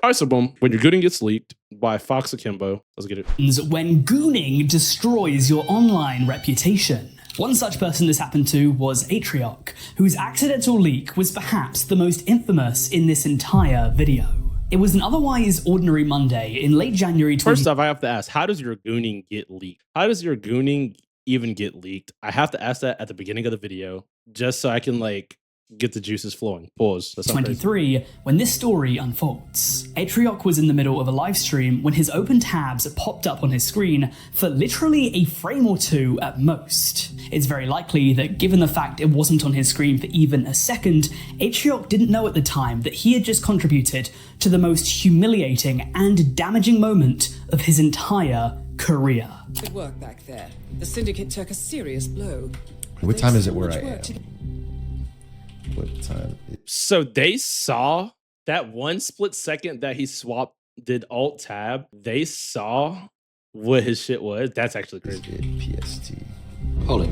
All right, so boom. When your Gooning gets leaked by Fox Akimbo, let's get it. When Gooning destroys your online reputation. One such person this happened to was Atrioc, whose accidental leak was perhaps the most infamous in this entire video. It was an otherwise ordinary Monday in late January. First off, I have to ask, how does your Gooning get leaked? How does your Gooning even get leaked? I have to ask that at the beginning of the video, just so I can like get the juices flowing. Pause. 23, when this story unfolds. Atrioc was in the middle of a live stream when his open tabs popped up on his screen for literally a frame or two at most. It's very likely that given the fact it wasn't on his screen for even a second, Atrioc didn't know at the time that he had just contributed to the most humiliating and damaging moment of his entire career. Good work back there. The Syndicate took a serious blow. What time is it where I am? What time? So they saw that one split second that he did Alt Tab. They saw what his shit was. That's actually crazy. PST. Hold it.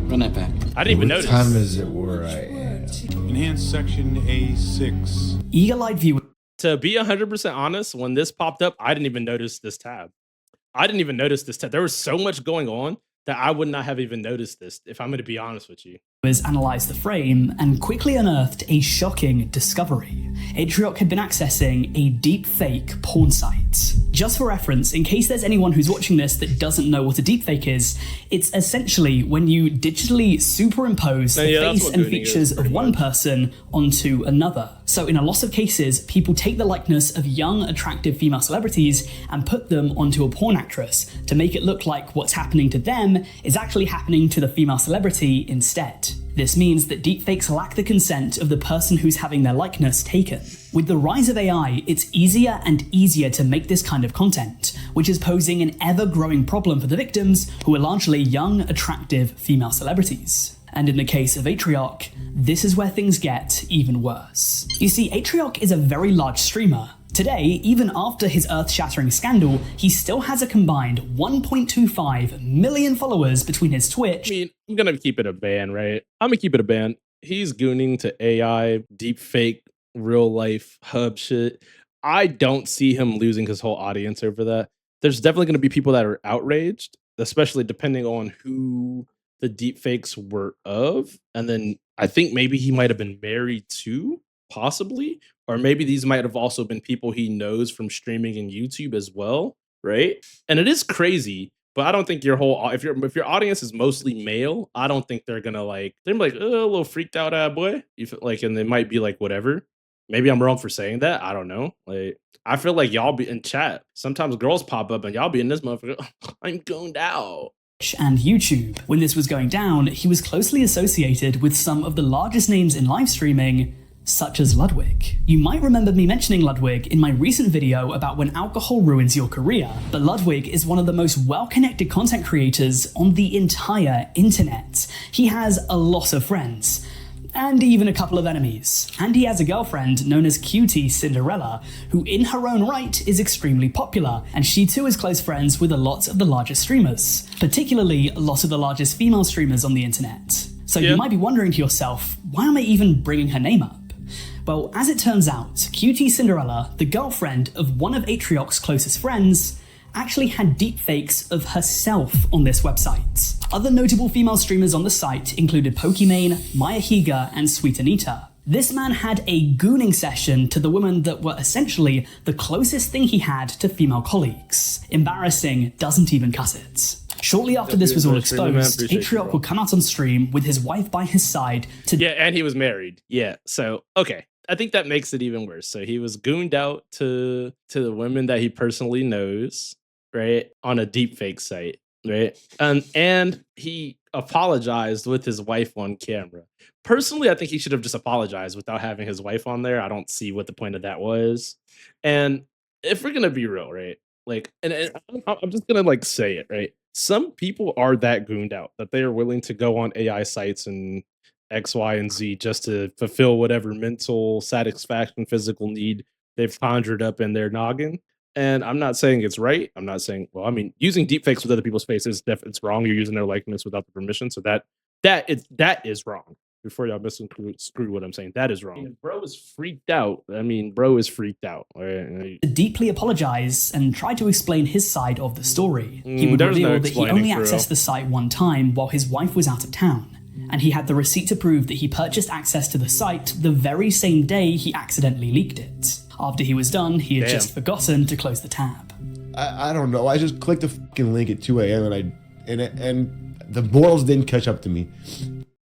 Run that back. I didn't even notice. What time is it where I am? Enhanced section A6. Eagle-eyed viewer. To be 100% honest, when this popped up, I didn't even notice this tab. There was so much going on that I would not have even noticed this, if I'm going to be honest with you. Analyzed the frame and quickly unearthed a shocking discovery. Atrioc had been accessing a deepfake porn site. Just for reference, in case there's anyone who's watching this that doesn't know what a deepfake is, it's essentially when you digitally superimpose the face and features of one person onto another. So in a lot of cases, people take the likeness of young, attractive female celebrities and put them onto a porn actress to make it look like what's happening to them is actually happening to the female celebrity instead. This means that deepfakes lack the consent of the person who's having their likeness taken. With the rise of AI, it's easier and easier to make this kind of content, which is posing an ever-growing problem for the victims, who are largely young, attractive female celebrities. And in the case of Atrioc, this is where things get even worse. You see, Atrioc is a very large streamer. Today, even after his earth-shattering scandal, he still has a combined 1.25 million followers between his Twitch. I mean, I'm going to keep it a ban, right? I'm going to keep it a ban. He's gooning to AI, deepfake, real-life hub shit. I don't see him losing his whole audience over that. There's definitely going to be people that are outraged, especially depending on who the deepfakes were of. And then I think maybe he might have been married to, possibly, or maybe these might have also been people he knows from streaming and YouTube as well, right? And it is crazy, but I don't think your whole if your audience is mostly male, I don't think they're gonna they're like, oh, a little freaked out boy. You feel like, and they might be like, whatever. Maybe I'm wrong for saying that. I don't know. Like, I feel like y'all be in chat. Sometimes girls pop up and y'all be in this motherfucker. I'm goned out. And YouTube. When this was going down, he was closely associated with some of the largest names in live streaming, such as Ludwig. You might remember me mentioning Ludwig in my recent video about when alcohol ruins your career, but Ludwig is one of the most well-connected content creators on the entire internet. He has a lot of friends, and even a couple of enemies. And he has a girlfriend known as Cutie Cinderella, who in her own right is extremely popular, and she too is close friends with a lot of the largest streamers, particularly a lot of the largest female streamers on the internet. So you might be wondering to yourself, why am I even bringing her name up? Well, as it turns out, Cutie Cinderella, the girlfriend of one of Atrioc's closest friends, actually had deepfakes of herself on this website. Other notable female streamers on the site included Pokimane, Maya Higa, and Sweet Anita. This man had a gooning session to the women that were essentially the closest thing he had to female colleagues. Embarrassing doesn't even cut it. Shortly after this was all exposed, Atrioc would come out on stream with his wife by his side to— Yeah, and he was married. Yeah, so, okay. I think that makes it even worse. So he was gooned out to the women that he personally knows, right, on a deepfake site, right? And he apologized with his wife on camera. Personally, I think he should have just apologized without having his wife on there. I don't see what the point of that was. And if we're gonna be real, right? Like, and I'm just gonna like say it, right? Some people are that gooned out that they are willing to go on AI sites and X, Y, and Z just to fulfill whatever mental satisfaction, physical need they've conjured up in their noggin. And I'm not saying it's right. I'm not saying, well, I mean, using deepfakes with other people's faces, it's wrong. You're using their likeness without the permission. So that is wrong, before y'all misconstrue what I'm saying. That is wrong. Bro is freaked out. I mean, bro is freaked out. Right? To deeply apologize and try to explain his side of the story. He would there's no reveal that he only explaining, for real. accessed the site one time while his wife was out of town, and he had the receipt to prove that he purchased access to the site the very same day he accidentally leaked it. After he was done, he had just forgotten to close the tab. I don't know. I just clicked the fucking link at 2 a.m. and the morals didn't catch up to me.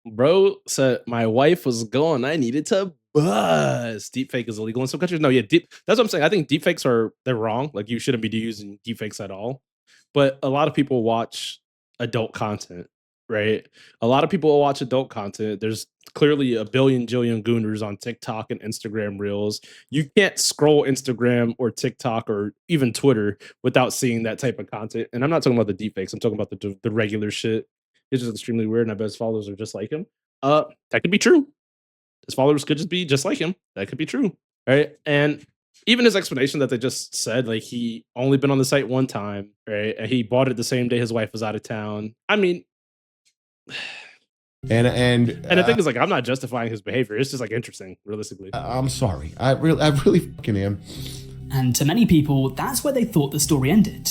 Bro said my wife was gone. I needed to buzz. Deepfake is illegal in some countries. No, yeah, that's what I'm saying. I think deepfakes they're wrong. Like you shouldn't be using deepfakes at all. But a lot of people watch adult content, right? A lot of people will watch adult content. There's clearly a billion jillion gooners on TikTok and Instagram Reels. You can't scroll Instagram or TikTok or even Twitter without seeing that type of content. And I'm not talking about the deepfakes. I'm talking about the regular shit. It's just extremely weird, and I bet his followers are just like him. That could be true. His followers could just be just like him. That could be true, right? And even his explanation that they just said, like he only been on the site one time, right? And he bought it the same day his wife was out of town. I mean, and the thing is, like, I'm not justifying his behavior. It's just like interesting, realistically. I'm sorry. I really fucking am. And to many people, that's where they thought the story ended.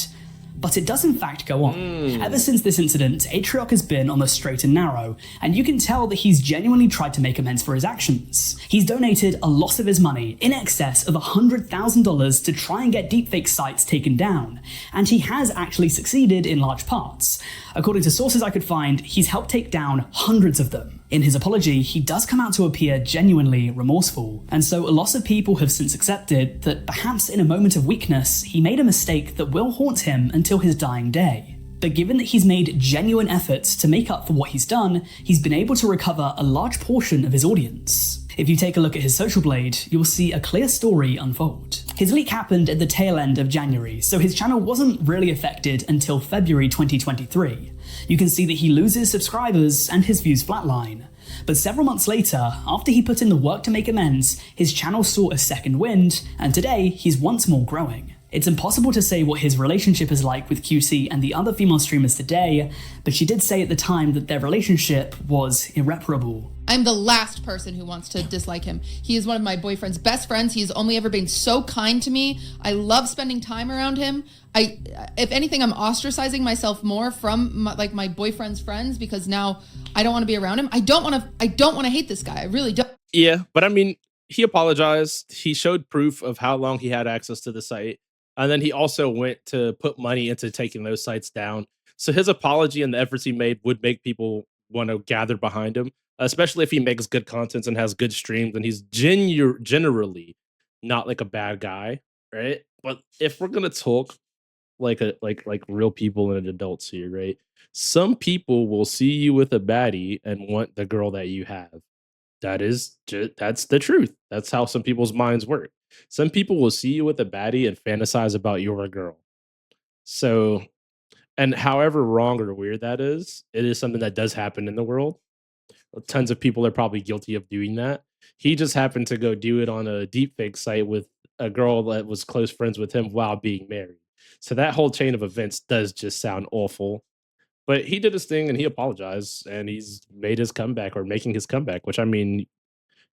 But it does in fact go on. Ever since this incident, Atrioc has been on the straight and narrow, and you can tell that he's genuinely tried to make amends for his actions. He's donated a lot of his money, in excess of $100,000, to try and get deepfake sites taken down, and he has actually succeeded in large parts. According to sources I could find, he's helped take down hundreds of them. In his apology, he does come out to appear genuinely remorseful, and so a lot of people have since accepted that perhaps in a moment of weakness, he made a mistake that will haunt him until his dying day. But given that he's made genuine efforts to make up for what he's done, he's been able to recover a large portion of his audience. If you take a look at his social blade, you'll see a clear story unfold. His leak happened at the tail end of January, so his channel wasn't really affected until February 2023. You can see that he loses subscribers and his views flatline. But several months later, after he put in the work to make amends, his channel saw a second wind, and today he's once more growing. It's impossible to say what his relationship is like with QC and the other female streamers today, but she did say at the time that their relationship was irreparable. I'm the last person who wants to dislike him. He is one of my boyfriend's best friends. He's only ever been so kind to me. I love spending time around him. If anything, I'm ostracizing myself more from my boyfriend's friends because now I don't want to be around him. I don't want to hate this guy. I really don't. Yeah, but I mean, he apologized. He showed proof of how long he had access to the site. And then he also went to put money into taking those sites down. So his apology and the efforts he made would make people want to gather behind him, especially if he makes good content and has good streams and he's generally not like a bad guy, right? But if we're gonna talk like real people and adults here, right? Some people will see you with a baddie and want the girl that you have. That's the truth. That's how some people's minds work. Some people will see you with a baddie and fantasize about your girl. So, and however wrong or weird that is, it is something that does happen in the world. Tons of people are probably guilty of doing that. He just happened to go do it on a deepfake site with a girl that was close friends with him while being married. So that whole chain of events does just sound awful. But he did his thing and he apologized and he's made his comeback or making his comeback, which I mean,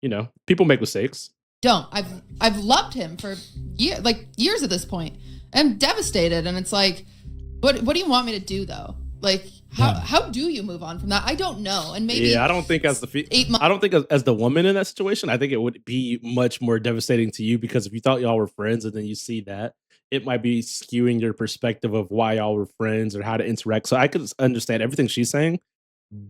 you know, people make mistakes. I've loved him for years at this point. I'm devastated, and it's like, what do you want me to do though? Like, how do you move on from that? I don't know. And maybe I don't think as the woman in that situation, I think it would be much more devastating to you because if you thought y'all were friends and then you see that, it might be skewing your perspective of why y'all were friends or how to interact. So I could understand everything she's saying.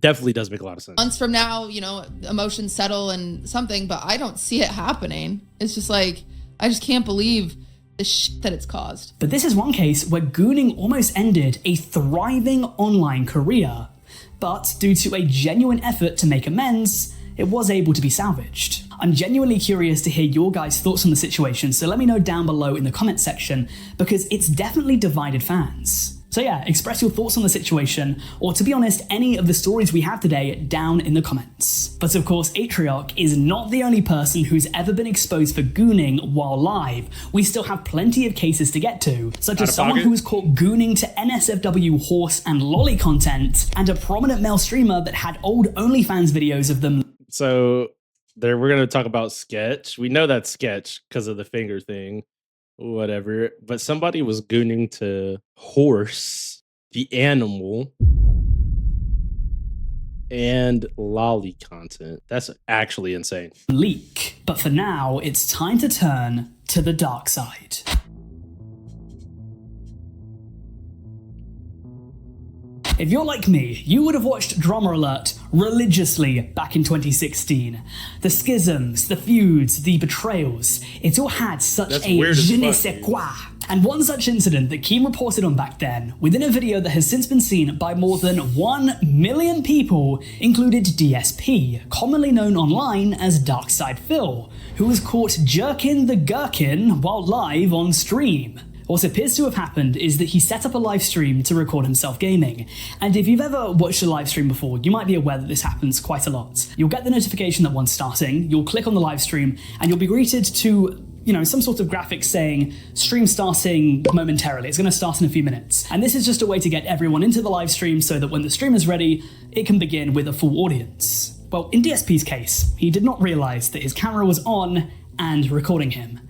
Definitely does make a lot of sense. Months from now, you know, emotions settle and something, but I don't see it happening. It's just like, I just can't believe the shit that it's caused. But this is one case where Gooning almost ended a thriving online career. But due to a genuine effort to make amends, it was able to be salvaged. I'm genuinely curious to hear your guys' thoughts on the situation, so let me know down below in the comment section, because it's definitely divided fans. So yeah, express your thoughts on the situation, or to be honest, any of the stories we have today down in the comments. But of course, Atrioc is not the only person who's ever been exposed for gooning while live. We still have plenty of cases to get to, such as someone who was caught gooning to NSFW horse and lolly content, and a prominent male streamer that had old OnlyFans videos of them So there, we're gonna talk about Sketch. We know that's Sketch because of the finger thing, whatever. But somebody was gooning to Horse, the animal, and lolly content. That's actually insane. Leak. But for now, it's time to turn to the dark side. If you're like me, you would have watched Drama Alert religiously back in 2016. The schisms, the feuds, the betrayals, it all had such That's a weird as je ne fuck, sais dude. quoi. And one such incident that Keem reported on back then, within a video that has since been seen by more than 1 million people, included DSP, commonly known online as Darkside Phil, who was caught jerking the gherkin while live on stream. What appears to have happened is that he set up a live stream to record himself gaming. And if you've ever watched a live stream before, you might be aware that this happens quite a lot. You'll get the notification that one's starting, you'll click on the live stream, and you'll be greeted to, you know, some sort of graphic saying, stream starting momentarily, it's gonna start in a few minutes. And this is just a way to get everyone into the live stream so that when the stream is ready, it can begin with a full audience. Well, in DSP's case, he did not realize that his camera was on and recording him.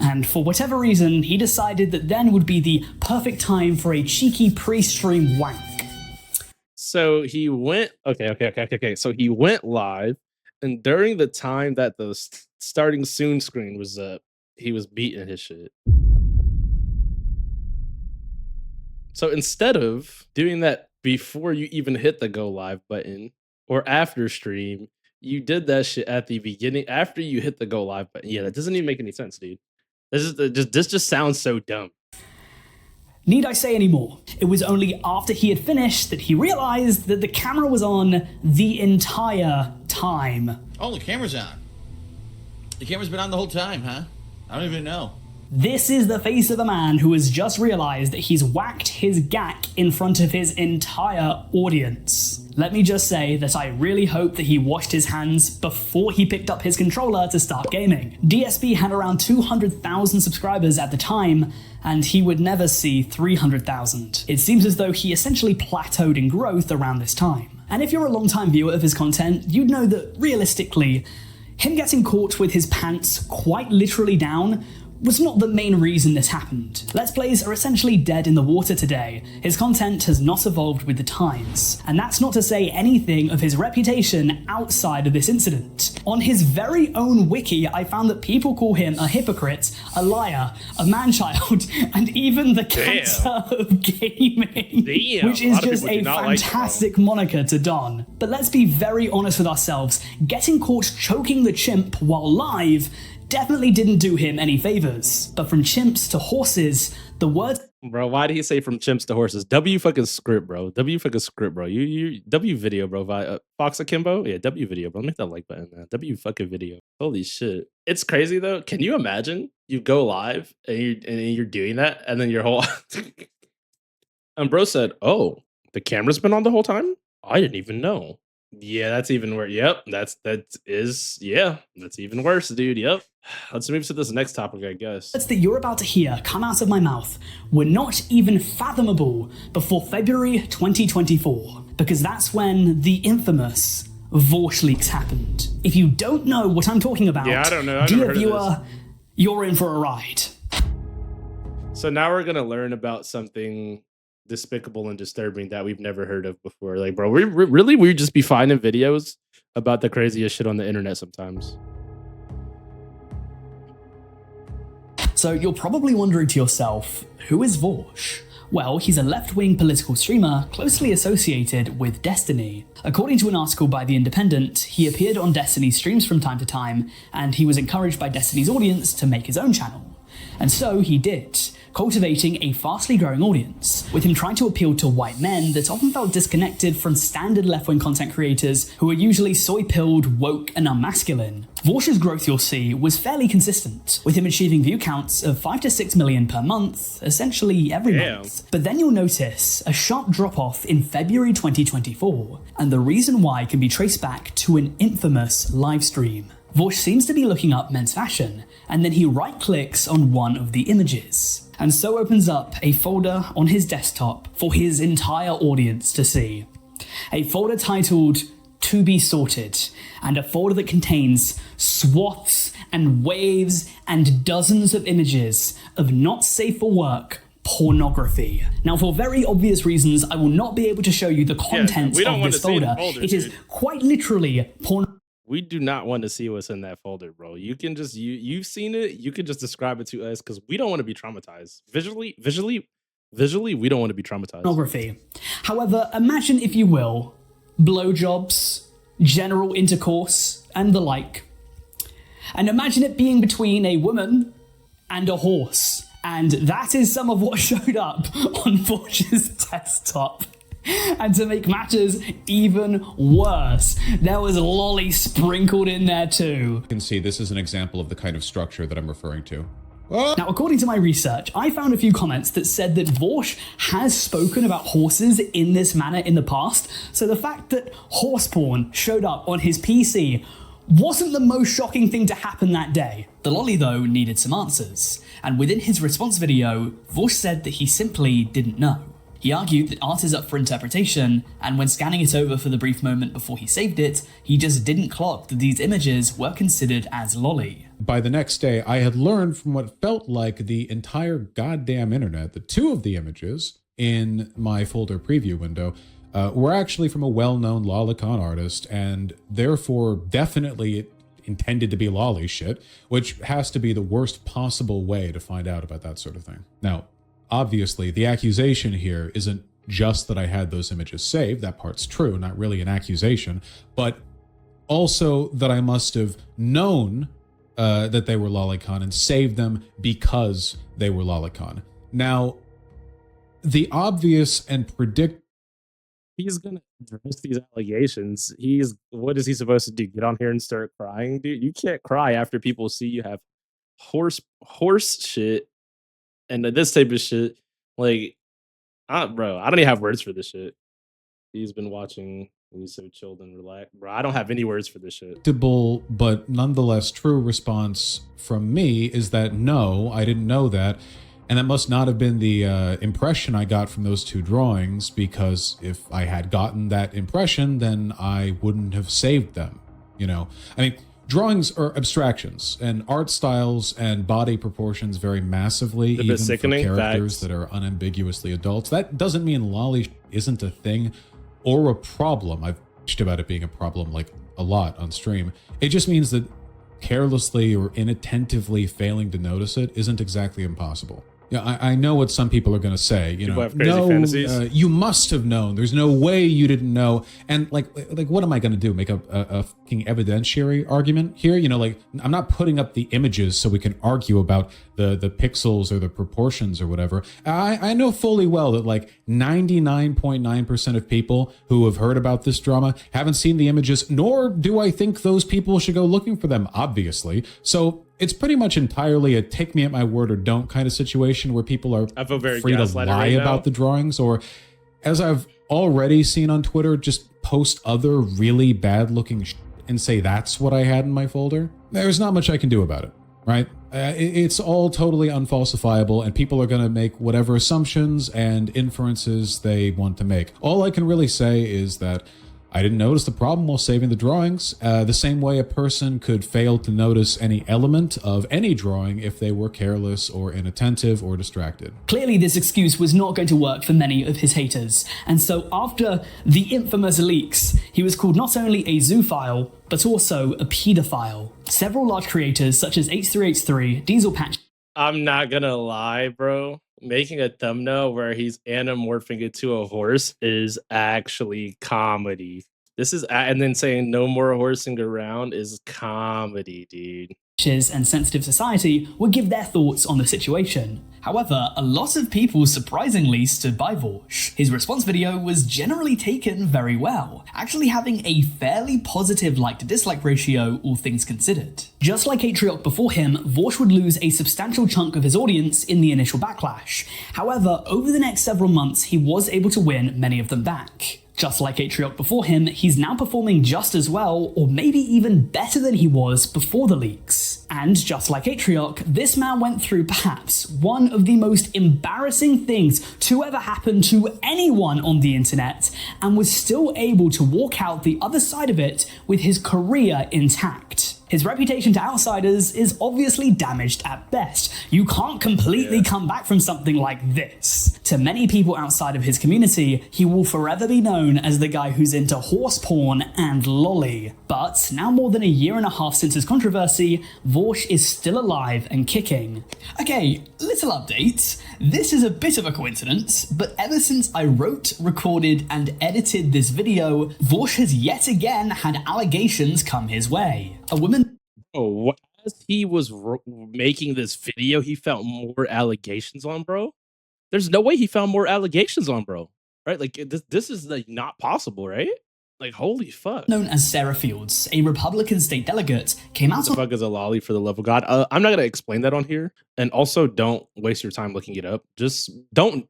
And for whatever reason, he decided that then would be the perfect time for a cheeky pre-stream wank. So he went. Okay. So he went live, and during the time that the starting soon screen was up, he was beating his shit. So instead of doing that before you even hit the go live button or after stream, you did that shit at the beginning after you hit the go live button. Yeah, that doesn't even make any sense, dude. This just sounds so dumb. Need I say any more? It was only after he had finished that he realized that the camera was on the entire time. Oh, the camera's on. The camera's been on the whole time, huh? I don't even know. This is the face of a man who has just realized that he's whacked his gack in front of his entire audience. Let me just say that I really hope that he washed his hands before he picked up his controller to start gaming. DSP had around 200,000 subscribers at the time, and he would never see 300,000. It seems as though he essentially plateaued in growth around this time. And if you're a long-time viewer of his content, you'd know that realistically, him getting caught with his pants quite literally down was not the main reason this happened. Let's Plays are essentially dead in the water today. His content has not evolved with the times. And that's not to say anything of his reputation outside of this incident. On his very own wiki, I found that people call him a hypocrite, a liar, a man-child, and even the cancer of gaming. Damn, which is a lot of just people a do not like fantastic moniker to don. But let's be very honest with ourselves, getting caught choking the chimp while live definitely didn't do him any favors. But from chimps to horses, the word... Bro, why did he say from chimps to horses? W fucking script, bro. W fucking script, bro. You W video, bro. Fox Akimbo? Yeah, W video, bro. Make that like button, man. W fucking video. Holy shit. It's crazy though. Can you imagine you go live and you're doing that and then your whole and bro said, "Oh, the camera's been on the whole time? I didn't even know." Yeah, that's even worse. Yep, that's even worse, dude. Yep. Let's move to this next topic, I guess. Words that you're about to hear come out of my mouth were not even fathomable before February 2024, because that's when the infamous Vorsh leaks happened. If you don't know what I'm talking about, Yeah, I don't know. I've dear never heard of viewer, you're in for a ride. So now we're gonna learn about something despicable and disturbing that we've never heard of before. Like, bro, we just be finding videos about the craziest shit on the internet sometimes. So you're probably wondering to yourself, who is Vorsh? Well, he's a left-wing political streamer closely associated with Destiny. According to an article by The Independent, he appeared on Destiny's streams from time to time, and he was encouraged by Destiny's audience to make his own channel. And so he did, cultivating a fastly growing audience, with him trying to appeal to white men that often felt disconnected from standard left-wing content creators who are usually soy-pilled, woke, and unmasculine. Vorsh's growth, you'll see, was fairly consistent, with him achieving view counts of 5 to 6 million per month, essentially every month. But then you'll notice a sharp drop-off in February 2024, and the reason why can be traced back to an infamous livestream. Vorsh seems to be looking up men's fashion, and then he right-clicks on one of the images, and so opens up a folder on his desktop for his entire audience to see. A folder titled to be sorted, and a folder that contains swaths and waves and dozens of images of not safe for work pornography. Now, for very obvious reasons, I will not be able to show you the contents we don't of want this to see the folder. folder, It is dude. quite literally porn. We do not want to see what's in that folder, bro. You can just you've seen it. You can just describe it to us because we don't want to be traumatized. Visually, we don't want to be traumatized. Pornography. However, imagine, if you will, blowjobs, general intercourse, and the like. And imagine it being between a woman and a horse. And that is some of what showed up on Forge's desktop. And to make matters even worse, there was lolly sprinkled in there too. You can see this is an example of the kind of structure that I'm referring to. Now, according to my research, I found a few comments that said that Vorsh has spoken about horses in this manner in the past, so the fact that horse porn showed up on his PC wasn't the most shocking thing to happen that day. The lolly, though, needed some answers, and within his response video, Vorsh said that he simply didn't know. He argued that art is up for interpretation, and when scanning it over for the brief moment before he saved it, he just didn't clock that these images were considered as lolly. By the next day, I had learned from what felt like the entire goddamn internet that two of the images in my folder preview window were actually from a well-known lolicon artist, and therefore definitely intended to be lolly shit, which has to be the worst possible way to find out about that sort of thing. Now, obviously, the accusation here isn't just that I had those images saved. That part's true, not really an accusation, but also that I must have known that they were lolicon and saved them because they were lolicon. Now, the obvious and He's gonna address these allegations. What is he supposed to do? Get on here and start crying, dude? You can't cry after people see you have horse shit and this type of shit. Like, bro, I don't even have words for this shit. He's been watching. He's so chilled and relaxed, bro. I don't have any words for this shit. predictable but nonetheless true response from me is that no, I didn't know that. And that must not have been the impression I got from those two drawings, because if I had gotten that impression, then I wouldn't have saved them. You know, I mean, drawings are abstractions, and art styles and body proportions vary massively, bit even for sickening, characters facts. that are unambiguously adults. That doesn't mean lolly isn't a thing or a problem. I've bitched about it being a problem like a lot on stream. It just means that carelessly or inattentively failing to notice it isn't exactly impossible. Yeah, I know what some people are going to say. You know, have crazy no, fantasies. you must have known. There's no way you didn't know. And like, what am I going to do? Make a fucking evidentiary argument here? You know, like, I'm not putting up the images so we can argue about the pixels or the proportions or whatever. I know fully well that like 99.9% of people who have heard about this drama haven't seen the images, nor do I think those people should go looking for them, obviously. So it's pretty much entirely a take me at my word or don't kind of situation where people are I feel very free to gaslighted lie right now. about the drawings, or as I've already seen on Twitter, just post other really bad looking and say that's what I had in my folder. There's not much I can do about it, right? It's all totally unfalsifiable, and people are going to make whatever assumptions and inferences they want to make. All I can really say is that I didn't notice the problem while saving the drawings, the same way a person could fail to notice any element of any drawing if they were careless or inattentive or distracted. Clearly, this excuse was not going to work for many of his haters, and so after the infamous leaks, he was called not only a zoophile, but also a pedophile. Several large creators such as H3H3, Diesel Patch, I'm not gonna lie, bro. Making a thumbnail where he's anamorphing it to a horse is actually comedy. And then saying no more horsing around is comedy, dude. and Sensitive Society would give their thoughts on the situation. However, a lot of people surprisingly stood by Vorsh. His response video was generally taken very well, actually having a fairly positive like to dislike ratio, all things considered. Just like Atrioc before him, Vorsh would lose a substantial chunk of his audience in the initial backlash. However, over the next several months, he was able to win many of them back. Just like Atrioc before him, he's now performing just as well, or maybe even better than he was before the leaks. And just like Atrioc, this man went through perhaps one of the most embarrassing things to ever happen to anyone on the internet, and was still able to walk out the other side of it with his career intact. His reputation to outsiders is obviously damaged at best. You can't completely come back from something like this. To many people outside of his community, he will forever be known as the guy who's into horse porn and lolly. But now more than a year and a half since his controversy, Vorsh is still alive and kicking. Okay, little update. This is a bit of a coincidence, but ever since I wrote, recorded, and edited this video, Vorsh has yet again had allegations come his way. A woman. Oh, as he was making this video, he found more allegations on, bro. There's no way he found more allegations on, bro. Right? Like this is like not possible, right? Like holy fuck. Known as Sarah Fields, a Republican state delegate, came out. What the fuck is a lolly, for the love of God? I'm not gonna explain that on here, and also don't waste your time looking it up. Just don't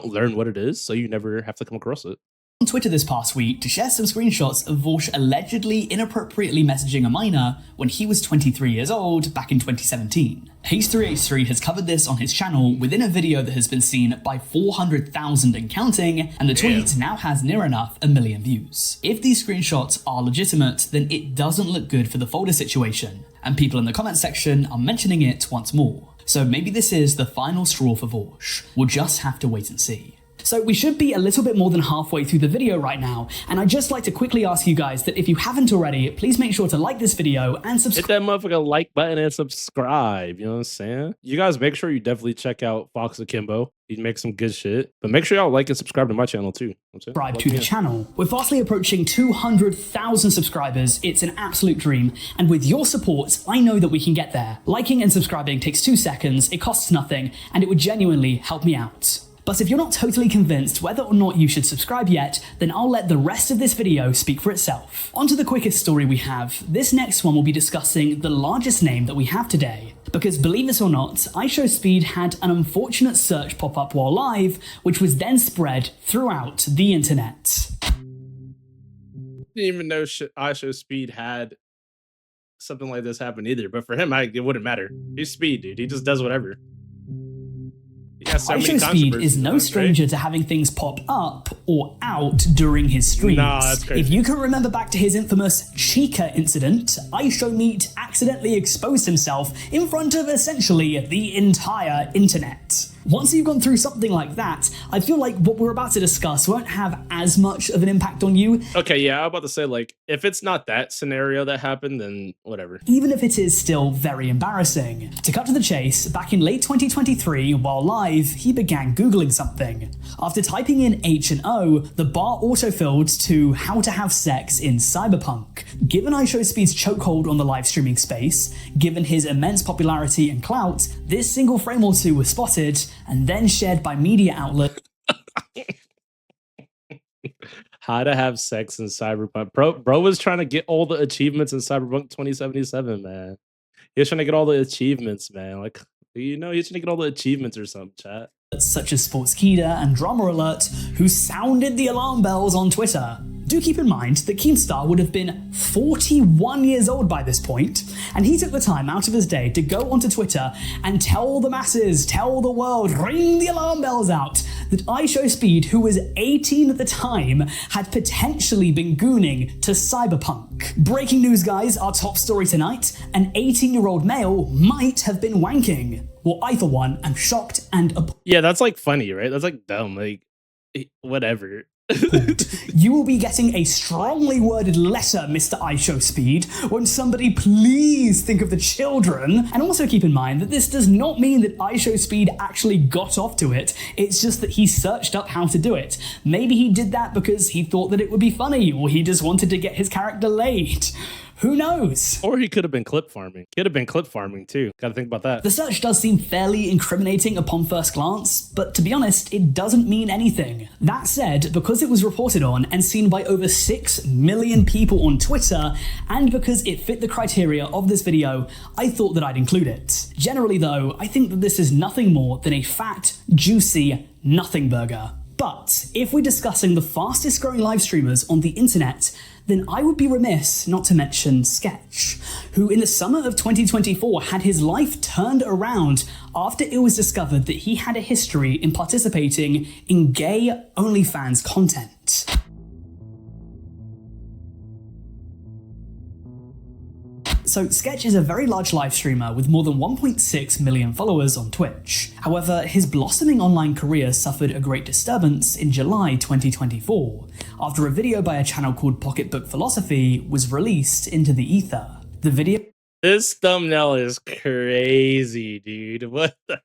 learn what it is, so you never have to come across it. On Twitter this past week to share some screenshots of Vorsh allegedly inappropriately messaging a minor when he was 23 years old back in 2017. Haze3H3 has covered this on his channel within a video that has been seen by 400,000 and counting, and the tweet now has near enough 1 million views. If these screenshots are legitimate, then it doesn't look good for the folder situation, and people in the comments section are mentioning it once more. So maybe this is the final straw for Vorsh. We'll just have to wait and see. So we should be a little bit more than halfway through the video right now, and I'd just like to quickly ask you guys that if you haven't already, please make sure to like this video and subscribe. Hit that motherfucker like button and subscribe, you know what I'm saying? You guys make sure you definitely check out Fox Akimbo. He makes some good shit. But make sure y'all like and subscribe to my channel too. Subscribe to the channel. We're fastly approaching 200,000 subscribers. It's an absolute dream, and with your support, I know that we can get there. Liking and subscribing takes 2 seconds, it costs nothing, and it would genuinely help me out. But if you're not totally convinced whether or not you should subscribe yet, then I'll let the rest of this video speak for itself. On to the quickest story we have. This next one will be discussing the largest name that we have today. Because believe it or not, iShowSpeed had an unfortunate search pop up while live, which was then spread throughout the internet. Didn't even know iShowSpeed had something like this happen either, but for him, it wouldn't matter. He's Speed, dude. He just does whatever. iShowSpeed is no stranger to having things pop up or out during his streams. Nah, that's crazy. If you can remember back to his infamous Chica incident, iShowMeat accidentally exposed himself in front of essentially the entire internet. Once you've gone through something like that, I feel like what we're about to discuss won't have as much of an impact on you. Okay, yeah, I was about to say, like, if it's not that scenario that happened, then whatever. Even if it is still very embarrassing. To cut to the chase, back in late 2023, while live, he began Googling something. After typing in H and O, the bar autofilled to how to have sex in cyberpunk. Given iShowSpeed's chokehold on the live streaming space, given his immense popularity and clout, this single frame or two was spotted and then shared by media outlets. How to have sex in Cyberpunk. Bro was trying to get all the achievements in Cyberpunk 2077, man. He was trying to get all the achievements, man. Like, you know, he's trying to get all the achievements or something, chat. Such as Sportskeeda and Drama Alert, who sounded the alarm bells on Twitter. Do keep in mind that Keemstar would have been 41 years old by this point, and he took the time out of his day to go onto Twitter and tell the masses, tell the world, ring the alarm bells out, that iShowSpeed, who was 18 at the time, had potentially been gooning to Cyberpunk. Breaking news, guys, our top story tonight, an 18-year-old male might have been wanking. Well, I, for one, am shocked and yeah, that's like funny, right? That's like dumb, like, whatever. You will be getting a strongly worded letter, Mr. iShowSpeed. Won't somebody please think of the children? And also keep in mind that this does not mean that iShowSpeed actually got off to it. It's just that he searched up how to do it. Maybe he did that because he thought that it would be funny, or he just wanted to get his character laid. Who knows? Or he could have been clip farming. Could have been clip farming too. Gotta think about that. The search does seem fairly incriminating upon first glance, but to be honest, it doesn't mean anything. That said, because it was reported on and seen by over 6 million people on Twitter, and because it fit the criteria of this video, I thought that I'd include it. Generally though, I think that this is nothing more than a fat, juicy nothing burger. But if we're discussing the fastest growing live streamers on the internet, then I would be remiss not to mention Sketch, who in the summer of 2024 had his life turned around after it was discovered that he had a history in participating in gay OnlyFans content. So Sketch is a very large live streamer with more than 1.6 million followers on Twitch. However, his blossoming online career suffered a great disturbance in July 2024, after a video by a channel called Pocketbook Philosophy was released into the ether. The video— This thumbnail is crazy, dude. What the?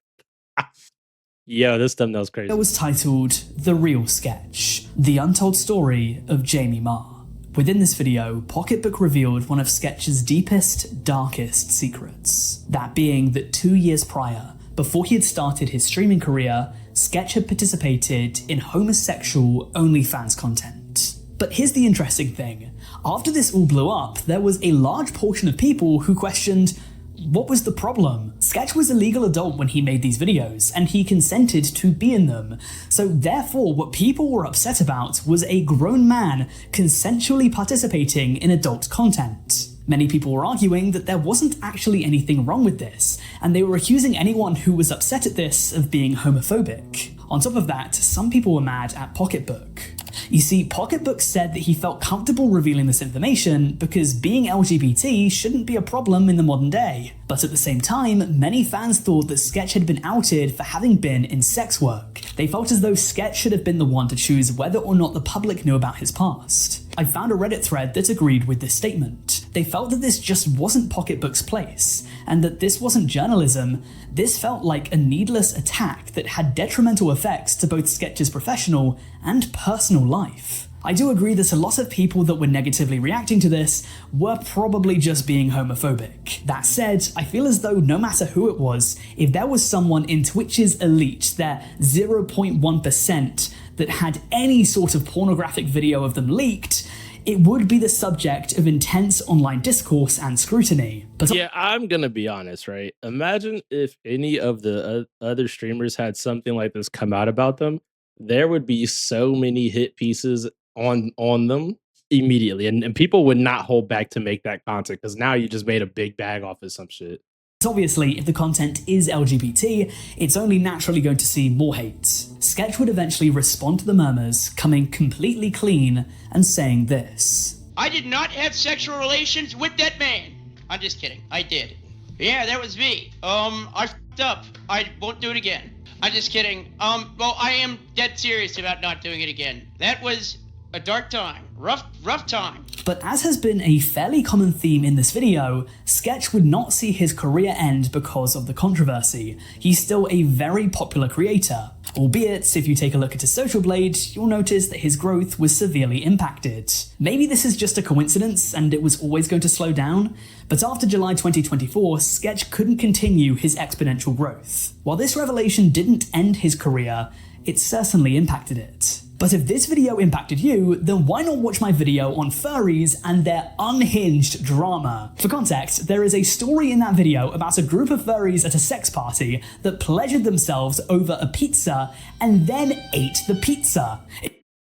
Yo, this thumbnail's crazy. It was titled The Real Sketch, The Untold Story of Jamie Marr. Within this video, Pocketbook revealed one of Sketch's deepest, darkest secrets. That being that 2 years prior, before he had started his streaming career, Sketch had participated in homosexual OnlyFans content. But here's the interesting thing. After this all blew up, there was a large portion of people who questioned, what was the problem? Sketch was a legal adult when he made these videos, and he consented to be in them. So therefore, what people were upset about was a grown man consensually participating in adult content. Many people were arguing that there wasn't actually anything wrong with this, and they were accusing anyone who was upset at this of being homophobic. On top of that, some people were mad at Pocketbook. You see, Pocketbook said that he felt comfortable revealing this information because being LGBT shouldn't be a problem in the modern day. But at the same time, many fans thought that Sketch had been outed for having been in sex work. They felt as though Sketch should have been the one to choose whether or not the public knew about his past. I found a Reddit thread that agreed with this statement. They felt that this just wasn't Pocketbook's place, and that this wasn't journalism. This felt like a needless attack that had detrimental effects to both Sketch's professional and personal life. I do agree that a lot of people that were negatively reacting to this were probably just being homophobic. That said, I feel as though no matter who it was, if there was someone in Twitch's elite, their 0.1%, that had any sort of pornographic video of them leaked, it would be the subject of intense online discourse and scrutiny. But yeah, I'm gonna be honest, right? Imagine if any of the other streamers had something like this come out about them. There would be so many hit pieces on them immediately, and people would not hold back to make that content because now you just made a big bag off of some shit. Obviously, if the content is LGBT, it's only naturally going to see more hate. Sketch would eventually respond to the murmurs, coming completely clean and saying this. I did not have sexual relations with that man. I'm just kidding. I did. Yeah, that was me. I f***ed up. I won't do it again. I'm just kidding. Well, I am dead serious about not doing it again. That was a dark time. Rough time. But as has been a fairly common theme in this video, Sketch would not see his career end because of the controversy. He's still a very popular creator. Albeit, if you take a look at his social blade, you'll notice that his growth was severely impacted. Maybe this is just a coincidence and it was always going to slow down, but after July 2024, Sketch couldn't continue his exponential growth. While this revelation didn't end his career, it certainly impacted it. But if this video impacted you, then why not watch my video on furries and their unhinged drama? For context, there is a story in that video about a group of furries at a sex party that pleasured themselves over a pizza and then ate the pizza.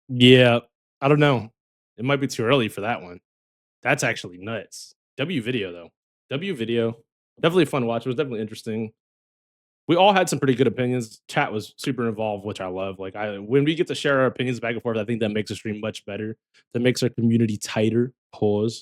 Yeah, I don't know. It might be too early for that one. That's actually nuts. W video though. W video. Definitely a fun watch. It was definitely interesting. We all had some pretty good opinions. Chat was super involved, which I love. When we get to share our opinions back and forth, I think that makes the stream much better. That makes our community tighter. Pause.